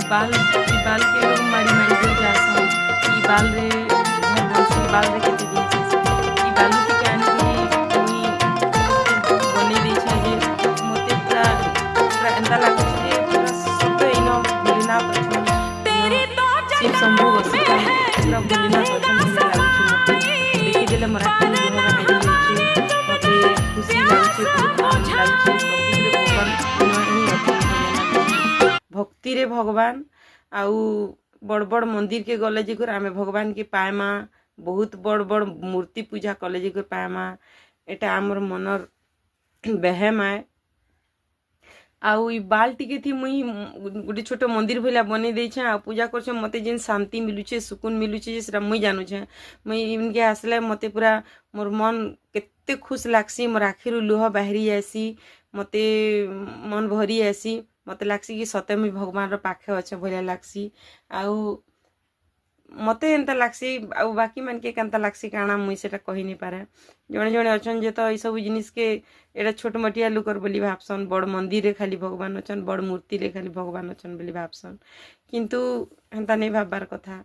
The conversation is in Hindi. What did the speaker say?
बाल के लोग मारी मारी के जासन ई बाल रे घर बंसी बाल रे केते दिन से ई बालू के कान के मुई बने दे छै जे मते पूरा पूरा एंता लागे छै जे पूरा सब इनो बिना पछन शिव शंभु वसी पूरा बिना पछन भइया लागे छै मते देखि देले मरा के लोग गाई छै मते खुशी लागे छै बहुत आनंद लागे छै भक्ति रे भगवान आउ बड़ बड़ मंदिर के गले जिकर आमे भगवान के पाएमा बहुत बड़ बड़ मूर्ति पूजा कले जिकर पाएमा एटा आमर मनर बेहेम है आउ ई बाल टिके थी मुई गोटे छोट मंदिर भला बने दे छे आ पूजा कर मते जिन शांति मिलुचे सुकून मिलुचे जे सेटा मुई जानू छे मुई इनके आसले मते पूरा मोर मन केते खुश लागसी मोर आखिरु लुह बाहरी आसी मते मन भरी आसी मते लागसी कि सते मुई भगवान रो पाखे अच्छे भलिया लागसी आउ मते एंता लागसी आउ बाकी मन के केंता लागसी काना मुई सेटा कहि नि पारे जणे जणे अछन जे तो ई सब जिनिस के एटा छोट मटिया लुकर बोली भाबसन बड़ मंदिर रे खाली भगवान अछन बड़ मूर्ति रे खाली भगवान अछन बोली भाबसन किंतु एंता नै भाबबार कथा